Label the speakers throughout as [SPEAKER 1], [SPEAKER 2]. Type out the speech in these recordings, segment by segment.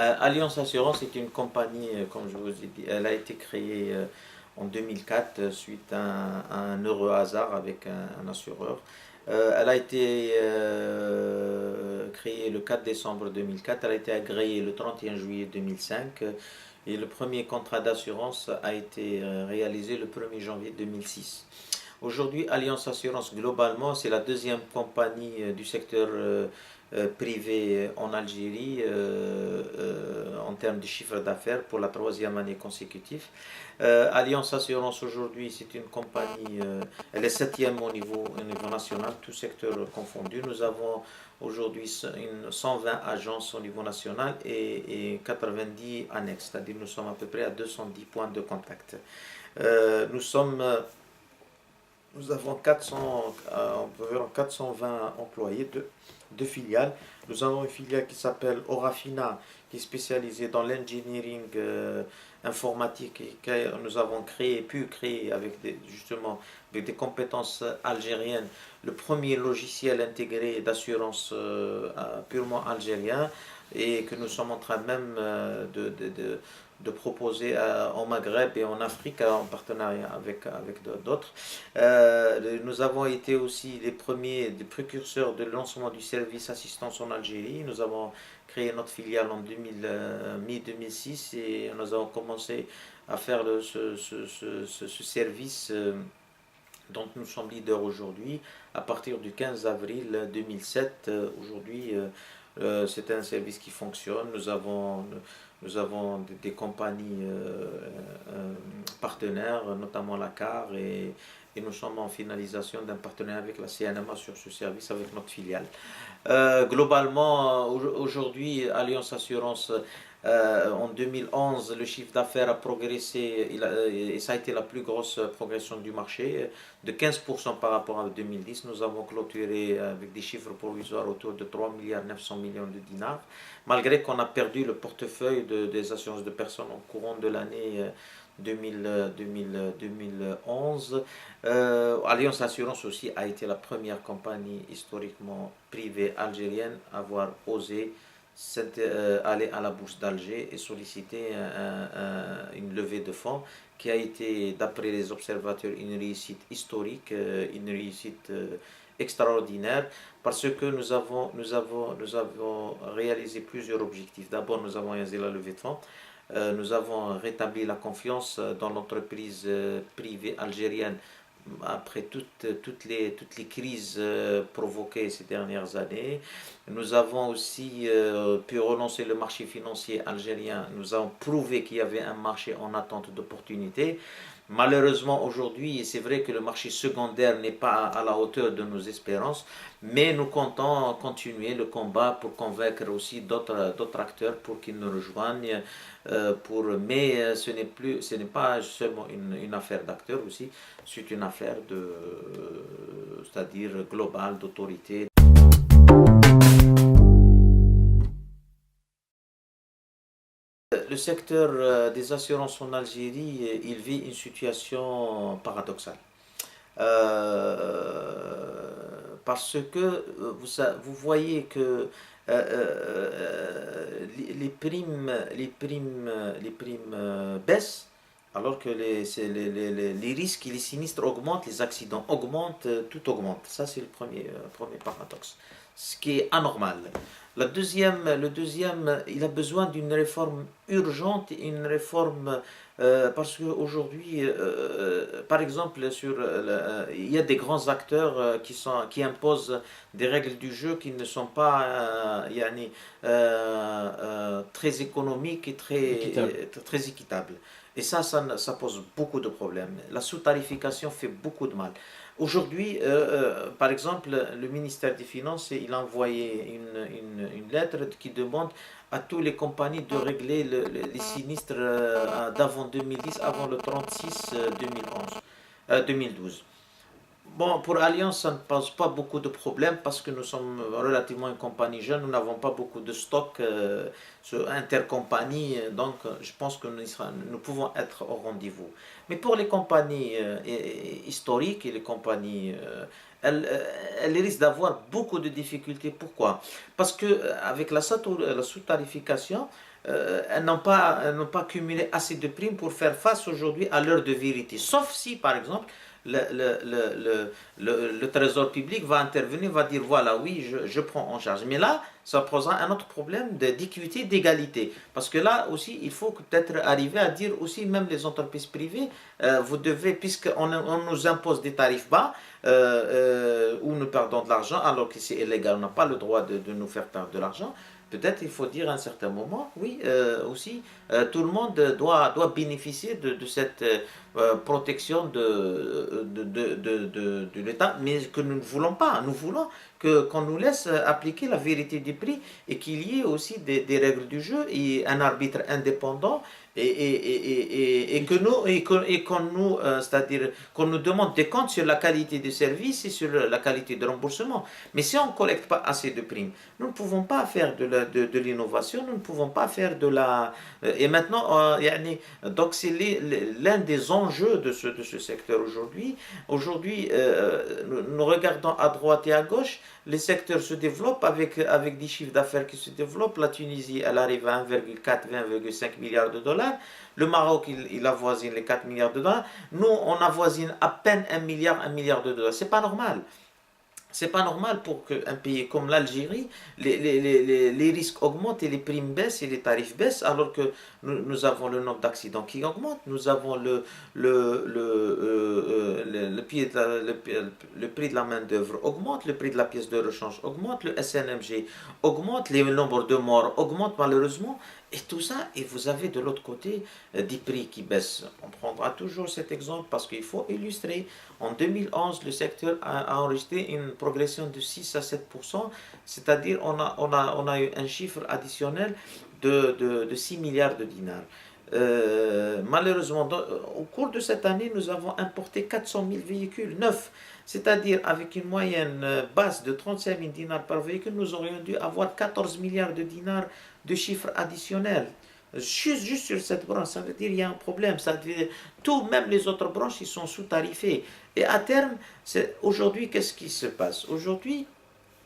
[SPEAKER 1] Alliance Assurance est une compagnie, comme je vous ai dit, elle a été créée en 2004 suite à un heureux hasard avec un assureur. Elle a été créée le 4 décembre 2004, elle a été agréée le 31 juillet 2005 et le premier contrat d'assurance a été réalisé le 1er janvier 2006. Aujourd'hui, Alliance Assurance, globalement, c'est la deuxième compagnie du secteur privé en Algérie en termes de chiffre d'affaires pour la troisième année consécutive. Alliance Assurance, aujourd'hui, c'est une compagnie, elle est septième au niveau national, tout secteur confondu. Nous avons aujourd'hui 120 agences au niveau national et 90 annexes, c'est-à-dire nous sommes à peu près à 210 points de contact. Nous sommes nous avons 420 employés de filiales. Nous avons une filiale qui s'appelle Orafina, qui est spécialisée dans l'engineering informatique et que nous avons pu créer justement avec des compétences algériennes le premier logiciel intégré d'assurance purement algérien et que nous sommes en train même de proposer en Maghreb et en Afrique en partenariat avec d'autres. Nous avons été aussi les premiers des précurseurs de lancement du service assistance en Algérie. Nous avons créé notre filiale en mi-2006 et nous avons commencé à faire ce service dont nous sommes leaders aujourd'hui. À partir du 15 avril 2007, aujourd'hui, c'est un service qui fonctionne. Nous avons des compagnies partenaires, notamment la CAR, et nous sommes en finalisation d'un partenariat avec la CNMA sur ce service avec notre filiale. Globalement, aujourd'hui, Alliance Assurance, en 2011, le chiffre d'affaires a progressé et ça a été la plus grosse progression du marché, de 15% par rapport à 2010. Nous avons clôturé avec des chiffres provisoires autour de 3 milliards 900 millions de dinars, malgré qu'on a perdu le portefeuille des assurances de personnes au courant de l'année 2011. Alliance Assurance aussi a été la première compagnie historiquement privée algérienne à avoir osé aller à la bourse d'Alger et solliciter une levée de fonds qui a été, d'après les observateurs, une réussite historique, une réussite extraordinaire, parce que nous avons réalisé plusieurs objectifs. D'abord, nous avons réalisé la levée de fonds. Nous avons rétabli la confiance dans l'entreprise privée algérienne après toutes les crises provoquées ces dernières années. Nous avons aussi pu relancer le marché financier algérien. Nous avons prouvé qu'il y avait un marché en attente d'opportunités. Malheureusement aujourd'hui, c'est vrai que le marché secondaire n'est pas à la hauteur de nos espérances, mais nous comptons continuer le combat pour convaincre aussi d'autres acteurs pour qu'ils nous rejoignent. Mais ce n'est pas seulement une affaire d'acteurs aussi, c'est une affaire c'est-à-dire globale d'autorité. Le secteur des assurances en Algérie, il vit une situation paradoxale. Parce que vous voyez que les primes baissent, alors que les risques et les sinistres augmentent, les accidents augmentent, tout augmente. Ça, c'est le premier paradoxe, ce qui est anormal. Le deuxième, il a besoin d'une réforme urgente, une réforme parce qu'aujourd'hui, par exemple, il y a des grands acteurs qui imposent des règles du jeu qui ne sont pas très économiques et
[SPEAKER 2] Équitable.
[SPEAKER 1] très équitables. Et ça pose beaucoup de problèmes. La sous-tarification fait beaucoup de mal. Aujourd'hui, par exemple, le ministère des Finances, il a envoyé une lettre qui demande à toutes les compagnies de régler les sinistres d'avant 2010, avant le 36 2012. Bon, pour Allianz, ça ne pose pas beaucoup de problèmes parce que nous sommes relativement une compagnie jeune, nous n'avons pas beaucoup de stock intercompagnie, donc je pense que nous pouvons être au rendez-vous. Mais pour les compagnies historiques et les compagnies, elles risquent d'avoir beaucoup de difficultés. Pourquoi? Parce que avec la sous-tarification, elles n'ont pas cumulé assez de primes pour faire face aujourd'hui à l'heure de vérité. Sauf si, par exemple, le, le, le trésor public va intervenir, va dire voilà, oui, je prends en charge. Mais là, ça posera un autre problème d'équité, d'égalité. Parce que là aussi, il faut peut-être arriver à dire aussi, même les entreprises privées, vous devez, puisqu'on nous impose des tarifs bas, où nous perdons de l'argent, alors que c'est illégal, on n'a pas le droit de nous faire perdre de l'argent. Peut-être il faut dire à un certain moment, oui, aussi, tout le monde doit bénéficier de cette protection de l'État, mais que nous ne voulons pas. Nous voulons qu'on nous laisse appliquer la vérité du prix et qu'il y ait aussi des règles du jeu et un arbitre indépendant et que nous et qu'on nous c'est-à-dire qu'on nous demande des comptes sur la qualité du service et sur la qualité de remboursement. Mais si on ne collecte pas assez de primes, nous ne pouvons pas faire de l'innovation, nous ne pouvons pas faire de la et maintenant donc c'est l'un des enjeux de ce secteur aujourd'hui. Aujourd'hui, nous regardons à droite et à gauche, les secteurs se développent avec des chiffres d'affaires qui se développent. La Tunisie, elle arrive à 1,4, 1,5 milliards de dollars. Le Maroc, il avoisine les 4 milliards de dollars. Nous, on avoisine à peine 1 milliard de dollars. C'est pas normal. C'est pas normal pour qu'un pays comme l'Algérie, les risques augmentent et les primes baissent et les tarifs baissent, alors que nous avons le nombre d'accidents qui augmente, nous avons le prix de la main-d'œuvre augmente, le prix de la pièce de rechange augmente, le SNMG augmente, les nombres de morts augmentent malheureusement, et tout ça, et vous avez de l'autre côté des prix qui baissent. On prendra toujours cet exemple parce qu'il faut illustrer. En 2011, le secteur a enregistré une progression de 6 à 7%, c'est-à-dire on a eu un chiffre additionnel de 6 milliards de dinars. Malheureusement, au cours de cette année, nous avons importé 400 000 véhicules neufs, c'est-à-dire avec une moyenne basse de 35 000 dinars par véhicule, nous aurions dû avoir 14 milliards de dinars de chiffres additionnels. Juste sur cette branche, ça veut dire qu'il y a un problème. Ça veut dire, tout, même les autres branches, ils sont sous-tarifés. Et à terme, aujourd'hui, qu'est-ce qui se passe? Aujourd'hui,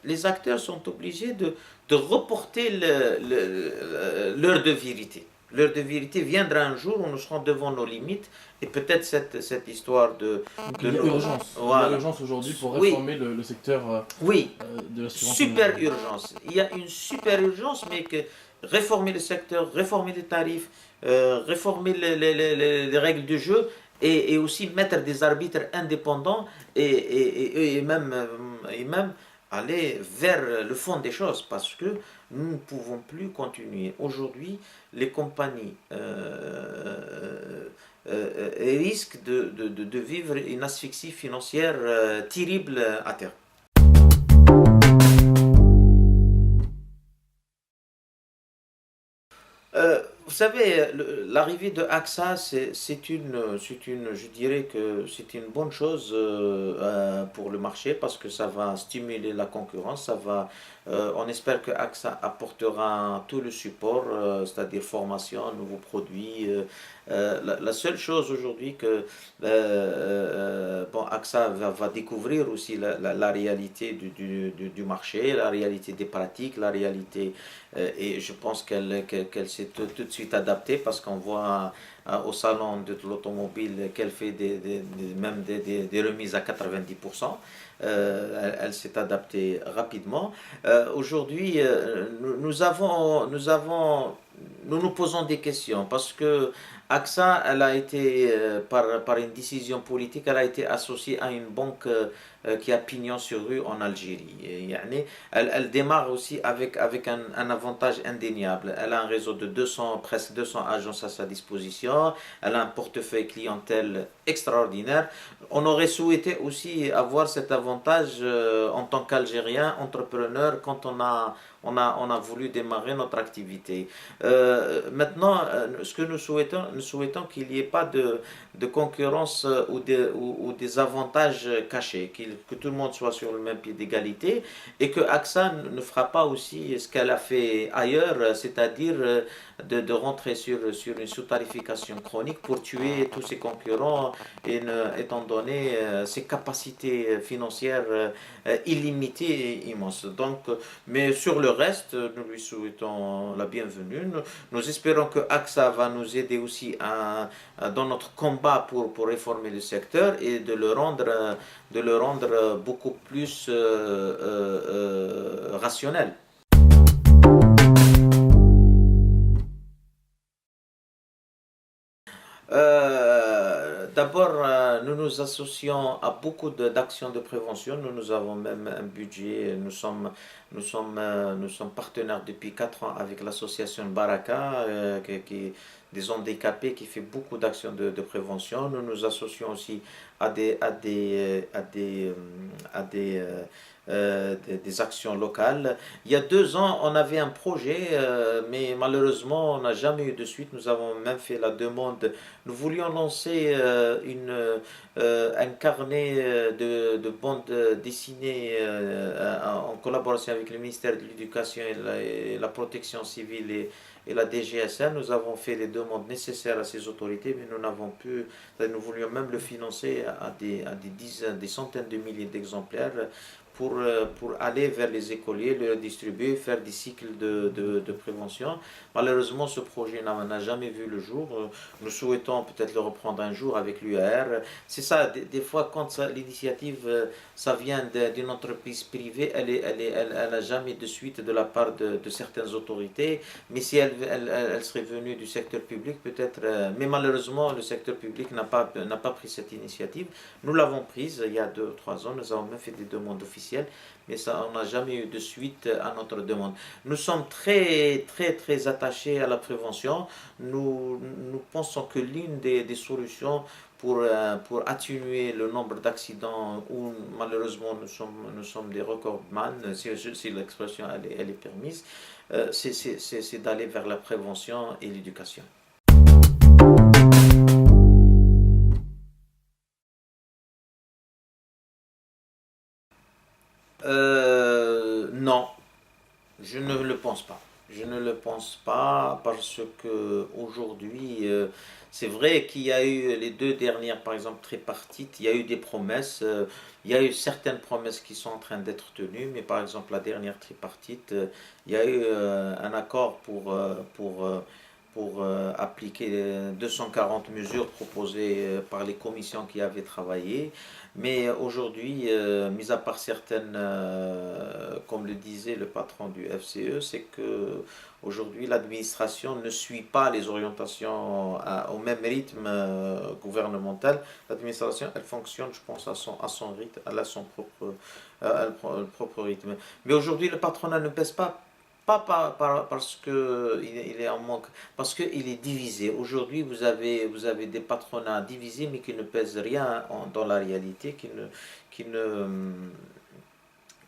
[SPEAKER 1] les acteurs sont obligés de reporter l'heure de vérité. L'heure de vérité viendra un jour où nous serons devant nos limites et peut-être cette histoire
[SPEAKER 2] Donc il y a urgence.
[SPEAKER 1] Voilà.
[SPEAKER 2] Il y a urgence aujourd'hui pour réformer le secteur
[SPEAKER 1] oui.
[SPEAKER 2] De l'assurance.
[SPEAKER 1] Super urgence. Il y a une super urgence, mais que réformer le secteur, réformer les tarifs, réformer les règles du jeu et aussi mettre des arbitres indépendants et même aller vers le fond des choses parce que nous ne pouvons plus continuer. Aujourd'hui, les compagnies risquent de vivre une asphyxie financière terrible à terme. Vous savez, l'arrivée de AXA, je dirais que c'est une bonne chose pour le marché parce que ça va stimuler la concurrence, on espère que AXA apportera tout le support, c'est-à-dire formation, nouveaux produits. La seule chose aujourd'hui que bon, AXA va découvrir aussi la réalité du marché, la réalité des pratiques, la réalité et je pense qu'elle s'est tout de suite adaptée parce qu'on voit au salon de l'automobile qu'elle fait même des remises à 90%. Elle s'est adaptée rapidement. Aujourd'hui, nous nous posons des questions parce que AXA, elle a été, par une décision politique, elle a été associée à une banque qui a pignon sur rue en Algérie. Elle démarre aussi avec un avantage indéniable. Elle a un réseau de presque 200 agences à sa disposition. Elle a un portefeuille clientèle extraordinaire. On aurait souhaité aussi avoir cet avantage en tant qu'Algérien, entrepreneur, quand on a voulu démarrer notre activité. Maintenant, ce que nous souhaitons qu'il n'y ait pas de concurrence ou des avantages cachés, que tout le monde soit sur le même pied d'égalité et que AXA ne fera pas aussi ce qu'elle a fait ailleurs, c'est-à-dire de rentrer sur une sous-tarification chronique pour tuer tous ses concurrents étant donné ses capacités financières illimitées et immenses. Donc, mais sur le reste, nous lui souhaitons la bienvenue. Nous espérons que AXA va nous aider aussi dans notre combat pour réformer le secteur et de le rendre beaucoup plus rationnel. D'abord, nous nous associons à beaucoup d'actions de prévention. Nous avons même un budget. Nous sommes partenaires depuis 4 ans avec l'association Baraka, des handicapés, qui fait beaucoup d'actions de prévention. Nous nous associons aussi à des actions locales. Il y a 2 ans, on avait un projet, mais malheureusement, on n'a jamais eu de suite. Nous avons même fait la demande. Nous voulions lancer un carnet de bandes dessinées en collaboration avec le ministère de l'Éducation et la Protection civile et la DGSN. Nous avons fait les demandes nécessaires à ces autorités, mais nous n'avons pu. Nous voulions même le financer à des dizaines, des centaines de milliers d'exemplaires pour aller vers les écoliers, le distribuer, faire des cycles de prévention. Malheureusement, ce projet n'a jamais vu le jour. Nous souhaitons peut-être le reprendre un jour avec l'UAR. C'est ça, des fois, quand l'initiative, ça vient d'une entreprise privée, elle n'a jamais de suite de la part de certaines autorités. Mais si elle serait venue du secteur public, peut-être. Mais malheureusement, le secteur public n'a pas pris cette initiative. Nous l'avons prise il y a 2 ou 3 ans. Nous avons même fait des demandes officielles, mais ça, on n'a jamais eu de suite à notre demande. Nous sommes très, très, très attachés à la prévention. Nous pensons que l'une des solutions pour atténuer le nombre d'accidents où malheureusement nous sommes des recordman, si l'expression elle est permise, c'est d'aller vers la prévention et l'éducation. Non, je ne le pense pas. Je ne le pense pas parce que aujourd'hui, c'est vrai qu'il y a eu les 2 dernières, par exemple, tripartites, il y a eu des promesses, il y a eu certaines promesses qui sont en train d'être tenues, mais par exemple, la dernière tripartite, il y a eu un accord pour appliquer 240 mesures proposées par les commissions qui avaient travaillé. Mais aujourd'hui, mis à part certaines, comme le disait le patron du FCE, c'est que aujourd'hui l'administration ne suit pas les orientations au même rythme gouvernemental. L'administration, elle fonctionne, je pense, à son rythme, elle a son propre rythme. Mais aujourd'hui, le patronat ne pèse pas parce qu'il est en manque, parce qu'il est divisé. Aujourd'hui, vous avez des patronats divisés, mais qui ne pèsent rien dans la réalité, qui ne,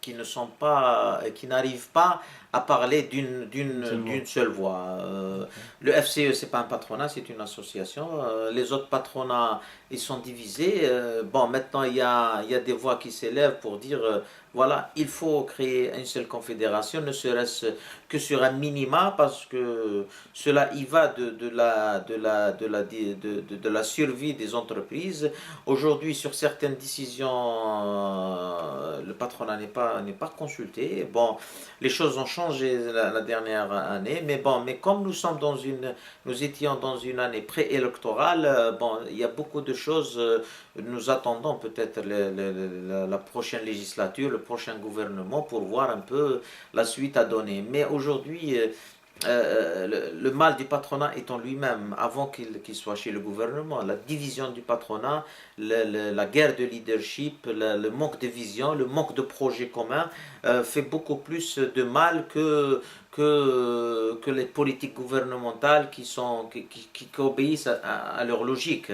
[SPEAKER 1] qui ne sont pas, qui n'arrivent pas à parler d'une seule voix. Le FCE, c'est pas un patronat, c'est une association. Les autres patronats, ils sont divisés. Bon, maintenant, il y a des voix qui s'élèvent pour dire, voilà, il faut créer une seule confédération, ne serait-ce que sur un minima, parce que cela y va de la survie des entreprises. Aujourd'hui, sur certaines décisions, le patronat n'est pas consulté. Bon, les choses ont changé la dernière année, mais bon, mais comme nous étions dans une année préélectorale, bon, il y a beaucoup de choses. Nous attendons peut-être la prochaine législature, le prochain gouvernement pour voir un peu la suite à donner. Mais aujourd'hui, le mal du patronat est en lui-même, avant qu'il soit chez le gouvernement. La division du patronat, la guerre de leadership, le manque de vision, le manque de projet commun fait beaucoup plus de mal que les politiques gouvernementales qui obéissent à leur logique.